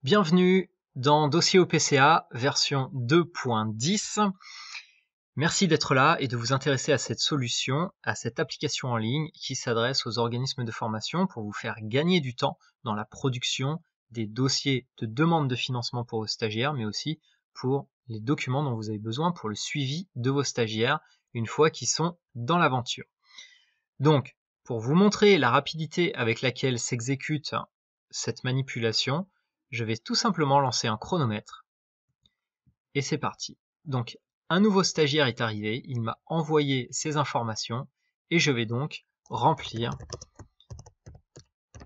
Bienvenue dans Dossier OPCA version 2.10. Merci d'être là et de vous intéresser à cette solution, à cette application en ligne qui s'adresse aux organismes de formation pour vous faire gagner du temps dans la production des dossiers de demande de financement pour vos stagiaires, mais aussi pour les documents dont vous avez besoin pour le suivi de vos stagiaires une fois qu'ils sont dans l'aventure. Donc, pour vous montrer la rapidité avec laquelle s'exécute cette manipulation, je vais tout simplement lancer un chronomètre. Et c'est parti. Donc, un nouveau stagiaire est arrivé, il m'a envoyé ses informations et je vais donc remplir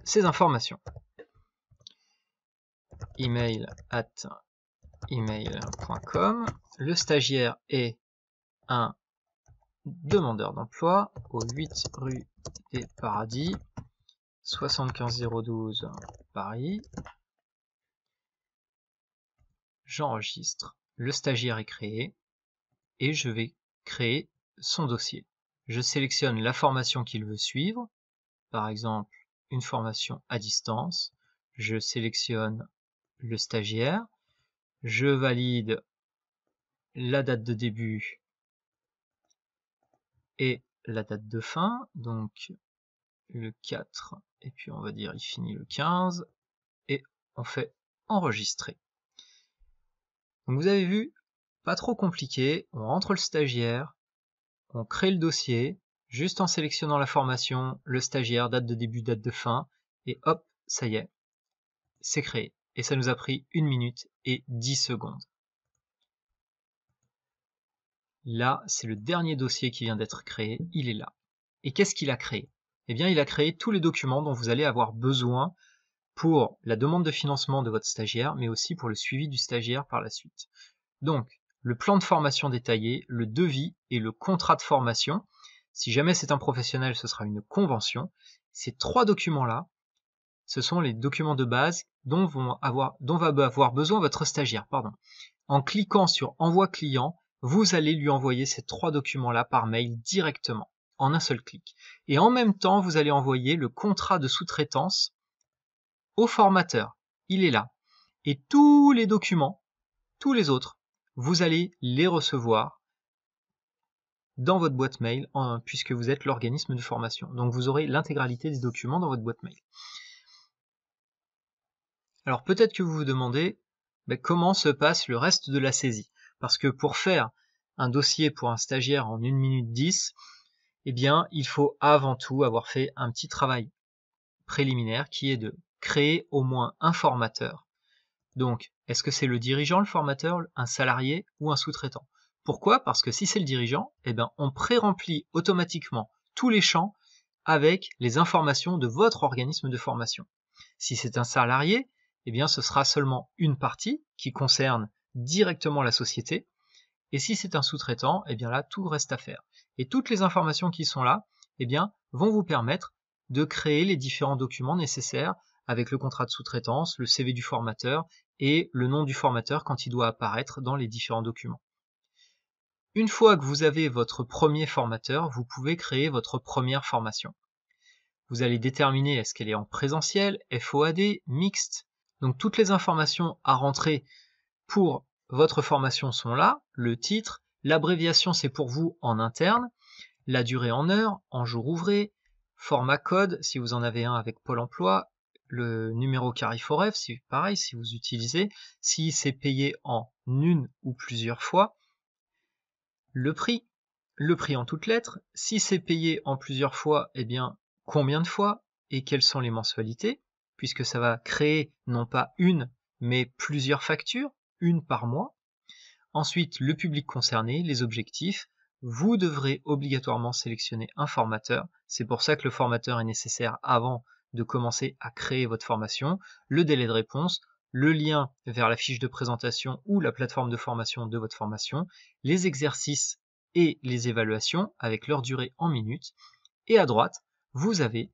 ces informations. email@email.com. Le stagiaire est un demandeur d'emploi au 8 rue des Paradis, 75 012 Paris. J'enregistre, le stagiaire est créé et je vais créer son dossier. Je sélectionne la formation qu'il veut suivre, par exemple une formation à distance. Je sélectionne le stagiaire, je valide la date de début et la date de fin, donc le 4, et puis on va dire il finit le 15, et on fait enregistrer. Donc vous avez vu, pas trop compliqué, on rentre le stagiaire, on crée le dossier, juste en sélectionnant la formation, le stagiaire, date de début, date de fin, et hop, ça y est, c'est créé. Et ça nous a pris 1 minute et 10 secondes. Là, c'est le dernier dossier qui vient d'être créé, il est là. Et qu'est-ce qu'il a créé? Eh bien, il a créé tous les documents dont vous allez avoir besoin pour la demande de financement de votre stagiaire, mais aussi pour le suivi du stagiaire par la suite. Donc, le plan de formation détaillé, le devis et le contrat de formation. Si jamais c'est un professionnel, ce sera une convention. Ces 3 documents-là, ce sont les documents de base dont va avoir besoin votre stagiaire. En cliquant sur Envoi client, vous allez lui envoyer ces 3 documents-là par mail directement, en un seul clic. Et en même temps, vous allez envoyer le contrat de sous-traitance au formateur. Il est là. Et tous les documents, tous les autres, vous allez les recevoir dans votre boîte mail, puisque vous êtes l'organisme de formation. Donc vous aurez l'intégralité des documents dans votre boîte mail. Alors peut-être que vous vous demandez comment se passe le reste de la saisie. Parce que pour faire un dossier pour un stagiaire en 1 minute 10, eh bien, il faut avant tout avoir fait un petit travail préliminaire qui est de créer au moins un formateur. Donc, est-ce que c'est le dirigeant, le formateur, un salarié ou un sous-traitant? Pourquoi? Parce que si c'est le dirigeant, eh bien, on pré-remplit automatiquement tous les champs avec les informations de votre organisme de formation. Si c'est un salarié, eh bien, ce sera seulement une partie qui concerne directement la société. Et si c'est un sous-traitant, eh bien là, tout reste à faire. Et toutes les informations qui sont là, eh bien, vont vous permettre de créer les différents documents nécessaires avec le contrat de sous-traitance, le CV du formateur et le nom du formateur quand il doit apparaître dans les différents documents. Une fois que vous avez votre premier formateur, vous pouvez créer votre première formation. Vous allez déterminer est-ce qu'elle est en présentiel, FOAD, mixte. Donc toutes les informations à rentrer pour votre formation sont là, le titre, l'abréviation c'est pour vous en interne, la durée en heures, en jours ouvrés, format code si vous en avez un avec Pôle emploi, le numéro Cariforef, c'est pareil si vous utilisez, si c'est payé en une ou plusieurs fois, le prix en toutes lettres, si c'est payé en plusieurs fois, eh bien combien de fois et quelles sont les mensualités, puisque ça va créer non pas une, mais plusieurs factures, une par mois. Ensuite, le public concerné, les objectifs. Vous devrez obligatoirement sélectionner un formateur. C'est pour ça que le formateur est nécessaire avant de commencer à créer votre formation. Le délai de réponse, le lien vers la fiche de présentation ou la plateforme de formation de votre formation, les exercices et les évaluations avec leur durée en minutes. Et à droite, vous avez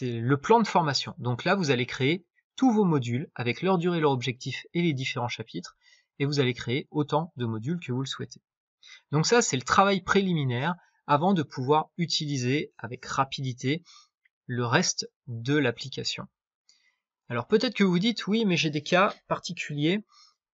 le plan de formation. Donc là, vous allez créer tous vos modules avec leur durée, leur objectif et les différents chapitres. Et vous allez créer autant de modules que vous le souhaitez. Donc ça, c'est le travail préliminaire avant de pouvoir utiliser avec rapidité le reste de l'application. Alors peut-être que vous vous dites, oui, mais j'ai des cas particuliers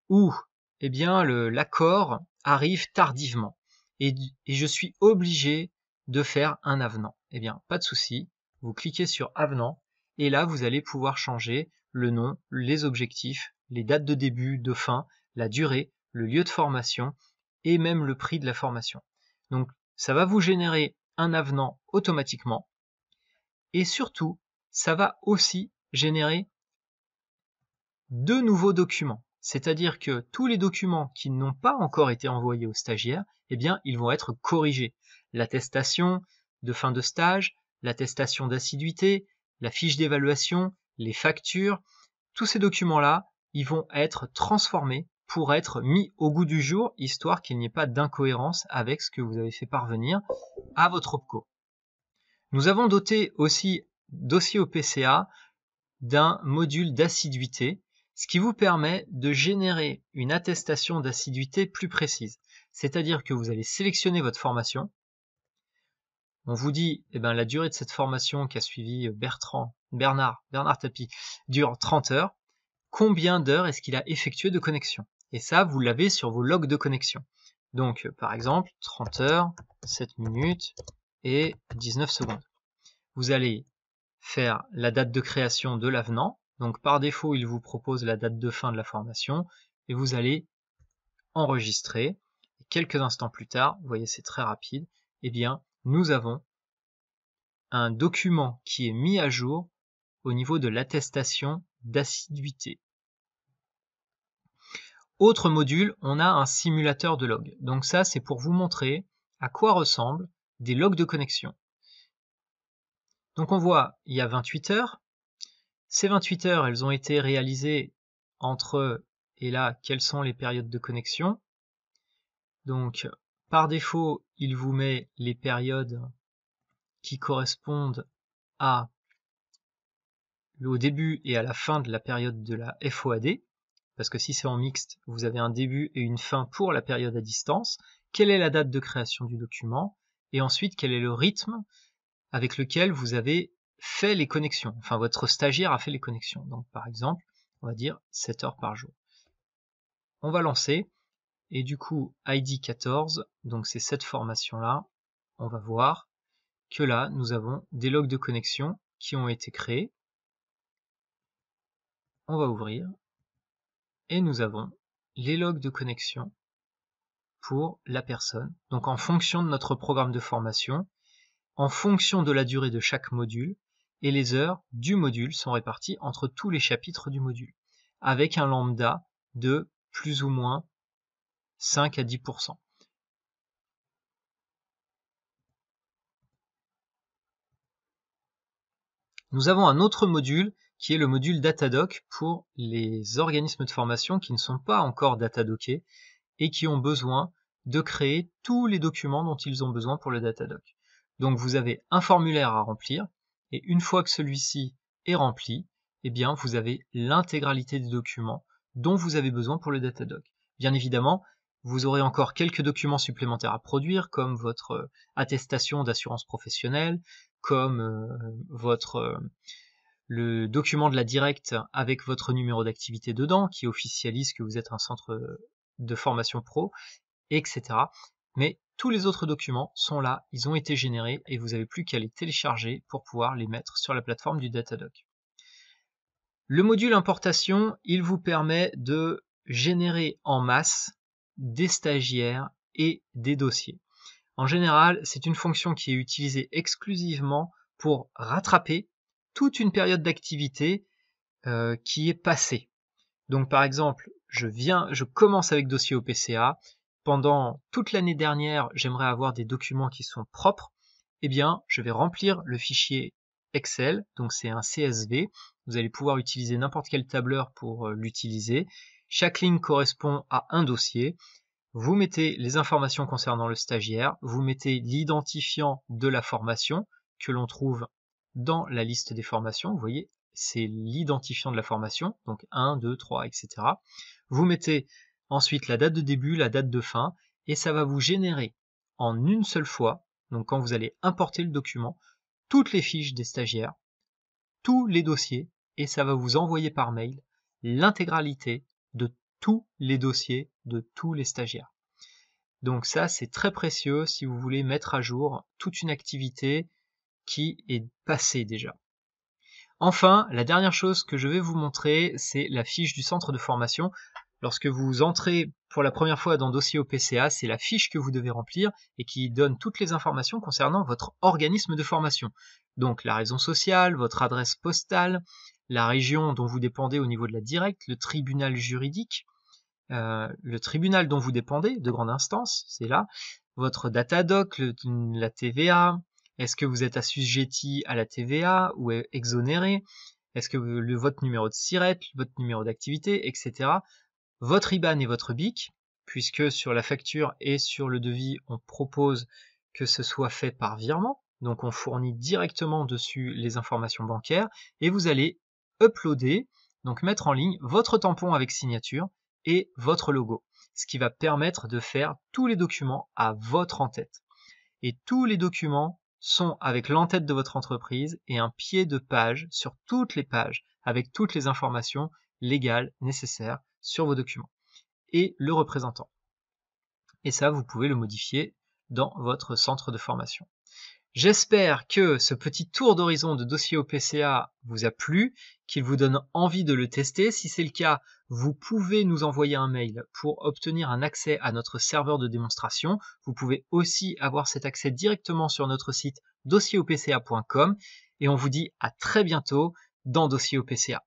où eh bien, l'accord arrive tardivement et je suis obligé de faire un avenant. Eh bien, pas de souci, vous cliquez sur avenant et là, vous allez pouvoir changer le nom, les objectifs, les dates de début, de fin, la durée, le lieu de formation et même le prix de la formation. Donc, ça va vous générer un avenant automatiquement et surtout, ça va aussi générer 2 nouveaux documents. C'est-à-dire que tous les documents qui n'ont pas encore été envoyés aux stagiaires, eh bien, ils vont être corrigés. L'attestation de fin de stage, l'attestation d'assiduité, la fiche d'évaluation, les factures, tous ces documents-là, ils vont être transformés pour être mis au goût du jour, histoire qu'il n'y ait pas d'incohérence avec ce que vous avez fait parvenir à votre OPCO. Nous avons doté aussi Dossier au PCA d'un module d'assiduité, ce qui vous permet de générer une attestation d'assiduité plus précise. C'est-à-dire que vous allez sélectionner votre formation. On vous dit, la durée de cette formation qu'a suivi Bernard Tapie dure 30 heures. Combien d'heures est-ce qu'il a effectué de connexion? Et ça, vous l'avez sur vos logs de connexion. Donc, par exemple, 30 heures, 7 minutes et 19 secondes. Vous allez faire la date de création de l'avenant. Donc par défaut, il vous propose la date de fin de la formation et vous allez enregistrer. Et quelques instants plus tard, vous voyez c'est très rapide, eh bien nous avons un document qui est mis à jour au niveau de l'attestation d'assiduité. Autre module, on a un simulateur de log. Donc ça, c'est pour vous montrer à quoi ressemblent des logs de connexion. Donc on voit, il y a 28 heures. Ces 28 heures, elles ont été réalisées entre, et là, quelles sont les périodes de connexion. Donc, par défaut, il vous met les périodes qui correspondent au début et à la fin de la période de la FOAD, parce que si c'est en mixte, vous avez un début et une fin pour la période à distance. Quelle est la date de création du document? Et ensuite, quel est le rythme avec lequel vous avez fait les connexions, enfin votre stagiaire a fait les connexions. Donc par exemple, on va dire 7 heures par jour. On va lancer, et du coup ID 14, donc c'est cette formation-là, on va voir que là, nous avons des logs de connexion qui ont été créés. On va ouvrir, et nous avons les logs de connexion pour la personne. Donc en fonction de notre programme de formation, en fonction de la durée de chaque module, et les heures du module sont réparties entre tous les chapitres du module, avec un lambda de plus ou moins 5 à 10%. Nous avons un autre module qui est le module Datadoc pour les organismes de formation qui ne sont pas encore datadockés et qui ont besoin de créer tous les documents dont ils ont besoin pour le Datadoc. Donc vous avez un formulaire à remplir, et une fois que celui-ci est rempli, eh bien vous avez l'intégralité des documents dont vous avez besoin pour le Datadoc. Bien évidemment, vous aurez encore quelques documents supplémentaires à produire, comme votre attestation d'assurance professionnelle, comme le document de la directe avec votre numéro d'activité dedans, qui officialise que vous êtes un centre de formation pro, etc. Mais tous les autres documents sont là, ils ont été générés et vous n'avez plus qu'à les télécharger pour pouvoir les mettre sur la plateforme du Datadoc. Le module importation, il vous permet de générer en masse des stagiaires et des dossiers. En général, c'est une fonction qui est utilisée exclusivement pour rattraper toute une période d'activité qui est passée. Donc par exemple, je commence avec dossier au PCA. Pendant toute l'année dernière, j'aimerais avoir des documents qui sont propres. Eh bien, je vais remplir le fichier Excel, donc c'est un CSV. Vous allez pouvoir utiliser n'importe quel tableur pour l'utiliser. Chaque ligne correspond à un dossier. Vous mettez les informations concernant le stagiaire, vous mettez l'identifiant de la formation que l'on trouve dans la liste des formations. Vous voyez, c'est l'identifiant de la formation, donc 1, 2, 3, etc. Vous mettez ensuite la date de début, la date de fin, et ça va vous générer en une seule fois, donc quand vous allez importer le document, toutes les fiches des stagiaires, tous les dossiers et ça va vous envoyer par mail l'intégralité de tous les dossiers de tous les stagiaires. Donc ça, c'est très précieux si vous voulez mettre à jour toute une activité qui est passée déjà. Enfin, la dernière chose que je vais vous montrer, c'est la fiche du centre de formation. Lorsque vous entrez pour la première fois dans Dossier au PCA, c'est la fiche que vous devez remplir et qui donne toutes les informations concernant votre organisme de formation. Donc la raison sociale, votre adresse postale, la région dont vous dépendez au niveau de la directe, le tribunal juridique, le tribunal dont vous dépendez, de grande instance, c'est là, votre datadoc, la TVA, est-ce que vous êtes assujetti à la TVA ou exonéré, est-ce que votre numéro de SIRET, votre numéro d'activité, etc. Votre IBAN et votre BIC, puisque sur la facture et sur le devis, on propose que ce soit fait par virement, donc on fournit directement dessus les informations bancaires, et vous allez uploader, donc mettre en ligne votre tampon avec signature et votre logo, ce qui va permettre de faire tous les documents à votre en-tête. Et tous les documents sont avec l'en-tête de votre entreprise et un pied de page sur toutes les pages avec toutes les informations légales nécessaires sur vos documents et le représentant. Et ça, vous pouvez le modifier dans votre centre de formation. J'espère que ce petit tour d'horizon de Dossier au PCA vous a plu, qu'il vous donne envie de le tester. Si c'est le cas, vous pouvez nous envoyer un mail pour obtenir un accès à notre serveur de démonstration. Vous pouvez aussi avoir cet accès directement sur notre site dossierauPCA.com et on vous dit à très bientôt dans Dossier au PCA.